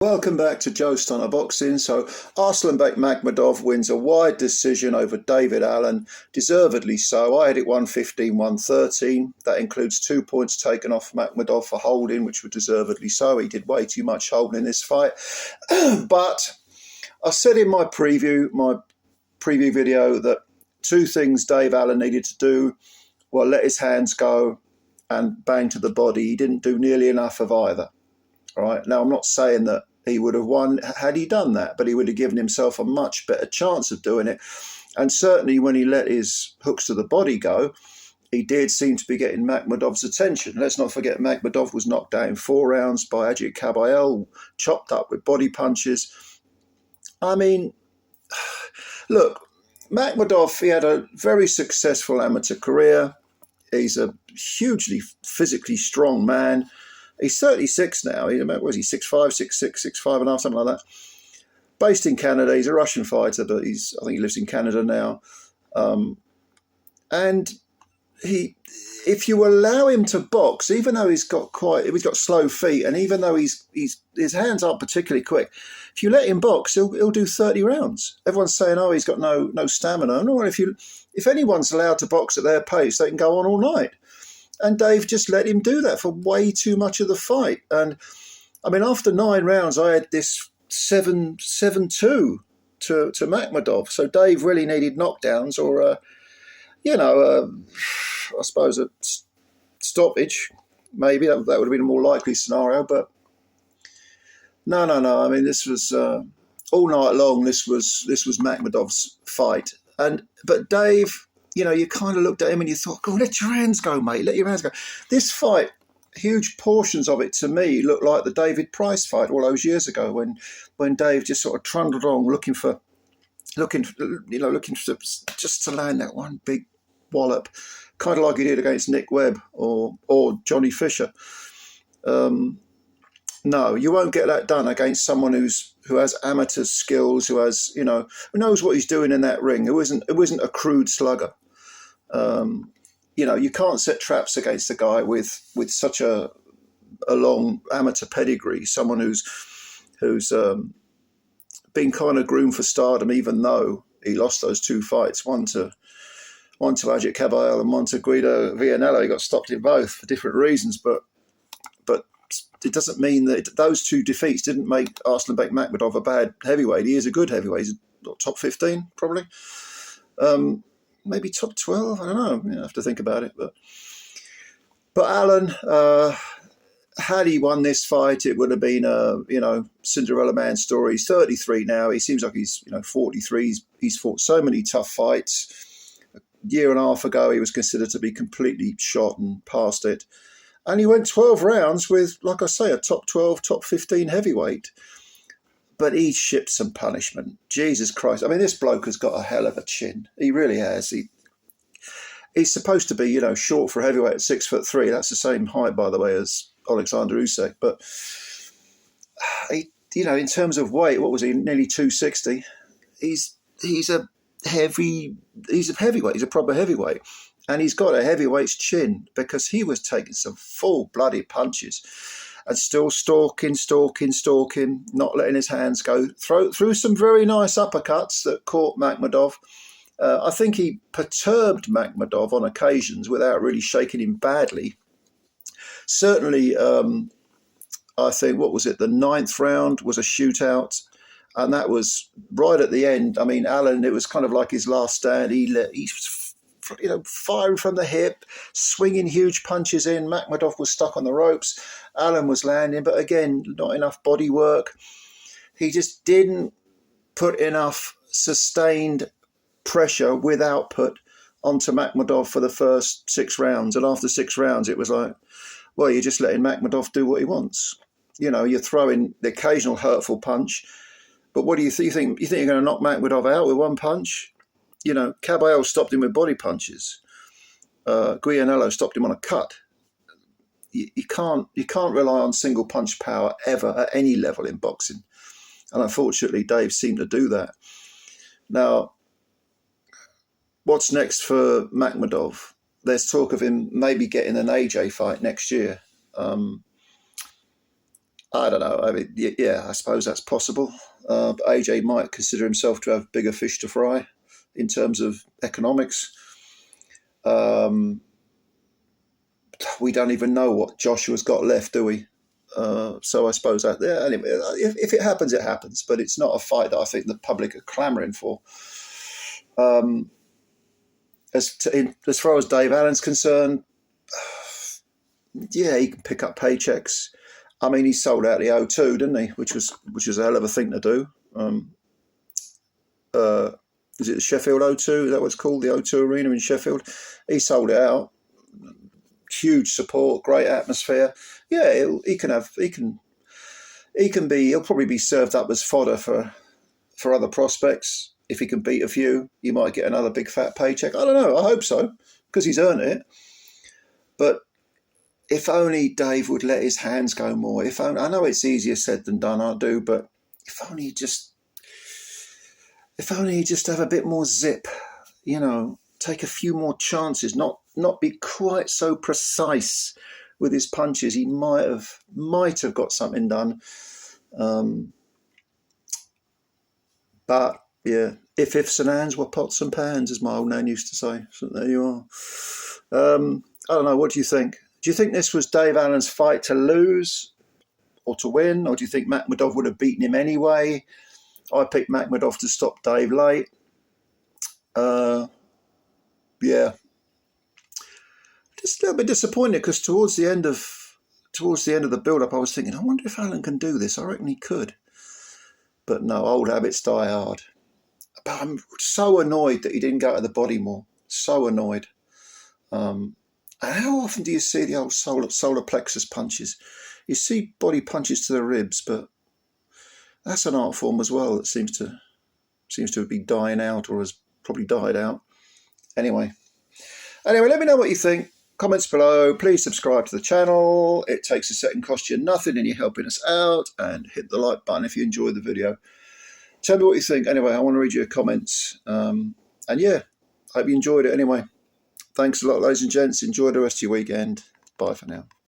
Welcome back to Joe Stunner Boxing. So Arslanbek Makhmudov wins a wide decision over David Allen, deservedly so. I had it 115, 113. That includes 2 points taken off Makhmudov for holding, which were deservedly so. He did way too much holding in this fight. But I said in my preview video, that two things Dave Allen needed to do were let his hands go and bang to the body. He didn't do nearly enough of either. All right. Now, I'm not saying that he would have won had he done that, but he would have given himself a much better chance of doing it. And certainly when he let his hooks to the body go, he did seem to be getting Makhmudov's attention. Let's not forget Makhmudov was knocked out in 4 rounds by Ajit Kabayel, chopped up with body punches. I mean, look, Makhmudov, he had a very successful amateur career. He's a hugely physically strong man. He's 36 now. Was he 6'5", 6'6", 6'5 and a half, something like that. Based in Canada. He's a Russian fighter, but I think he lives in Canada now. And if you allow him to box, even though he's got slow feet, and even though his hands aren't particularly quick, if you let him box, he'll do 30 rounds. Everyone's saying, oh, he's got no stamina. No, if anyone's allowed to box at their pace, they can go on all night. And Dave just let him do that for way too much of the fight. And I mean, after 9 rounds, I had this 7-2 to Makhmudov. So Dave really needed knockdowns or, I suppose a stoppage. Maybe that would have been a more likely scenario. But no. I mean, this was all night long. This was Makhmudov's fight. But Dave, you kind of looked at him and you thought, "Go, let your hands go, mate. Let your hands go." This fight, huge portions of it to me looked like the David Price fight all those years ago, when Dave just sort of trundled on looking for just to land that one big wallop, kind of like he did against Nick Webb or Johnny Fisher. No, you won't get that done against someone who has amateur skills, who knows what he's doing in that ring. It wasn't a crude slugger. You can't set traps against a guy with such a long amateur pedigree. Someone who's been kind of groomed for stardom, even though he lost those 2 fights, one to Ajit Kabayel and one to Guido Vianello. He got stopped in both for different reasons, but it doesn't mean that those 2 defeats didn't make Arslanbek Makhmudov a bad heavyweight. He is a good heavyweight. He's top 15, probably. Maybe top 12. I don't know. I have to think about it. But Allen, had he won this fight, it would have been a Cinderella man story. He's 33 now. He seems like he's 43. He's fought so many tough fights. A year and a half ago, he was considered to be completely shot and past it. And he went 12 rounds with, like I say, a top 12, top 15 heavyweight. But he shipped some punishment. Jesus Christ. I mean, this bloke has got a hell of a chin. He really has. He's supposed to be, short for a heavyweight at 6'3". That's the same height, by the way, as Alexander Usyk. But, in terms of weight, what was he? Nearly 260. He's a heavyweight. He's a proper heavyweight. And he's got a heavyweight's chin, because he was taking some full-blooded punches and still stalking, not letting his hands go. Through some very nice uppercuts that caught Makhmudov. I think he perturbed Makhmudov on occasions without really shaking him badly. Certainly, I think, what was it, the 9th round was a shootout. And that was right at the end. I mean, Allen, it was kind of like his last stand. He was firing from the hip, swinging huge punches in. Makhmudov was stuck on the ropes. Allen was landing, but again, not enough body work. He just didn't put enough sustained pressure with output onto Makhmudov for the first 6 rounds. And after 6 rounds, it was like, well, you're just letting Makhmudov do what he wants. You're throwing the occasional hurtful punch. But what do you think? You think you're going to knock Makhmudov out with one punch? Kabayel stopped him with body punches. Guianello stopped him on a cut. You can't rely on single punch power ever at any level in boxing. And unfortunately, Dave seemed to do that. Now, what's next for Makhmudov? There's talk of him maybe getting an AJ fight next year. I don't know. I mean, yeah, I suppose that's possible. But AJ might consider himself to have bigger fish to fry in terms of economics. We don't even know what Joshua's got left, do we? So I suppose that, yeah, anyway, if it happens, it happens. But it's not a fight that I think the public are clamouring for. As far as Dave Allen's concerned, yeah, he can pick up paychecks. I mean, he sold out the O2, didn't he? Which was a hell of a thing to do. Is it the Sheffield O2? Is that what it's called? The O2 Arena in Sheffield. He sold it out. Huge support, great atmosphere. Yeah, he'll probably be served up as fodder for other prospects. If he can beat a few, he might get another big fat paycheck. I don't know. I hope so, because he's earned it. But if only Dave would let his hands go more. If only, I know it's easier said than done, I do, but if only he just have a bit more zip, take a few more chances, not be quite so precise with his punches. He might have got something done. But yeah, if ifs and ands were pots and pans, as my old nan used to say. So there you are. I don't know. What do you think? Do you think this was Dave Allen's fight to lose or to win? Or do you think Makhmudov would have beaten him anyway? I picked Makhmudov to stop Dave late. Yeah. Just a little bit disappointed because towards the end of the build-up, I was thinking, I wonder if Allen can do this. I reckon he could. But no, old habits die hard. But I'm so annoyed that he didn't go to the body more. So annoyed. And how often do you see the old solar plexus punches? You see body punches to the ribs, but that's an art form as well that seems to be dying out, or has probably died out. Anyway, let me know what you think. Comments below. Please subscribe to the channel. It takes a second, costs you nothing, and you're helping us out. And hit the like button if you enjoyed the video. Tell me what you think. Anyway, I want to read your comments. And yeah, hope you enjoyed it anyway. Thanks a lot, ladies and gents. Enjoy the rest of your weekend. Bye for now.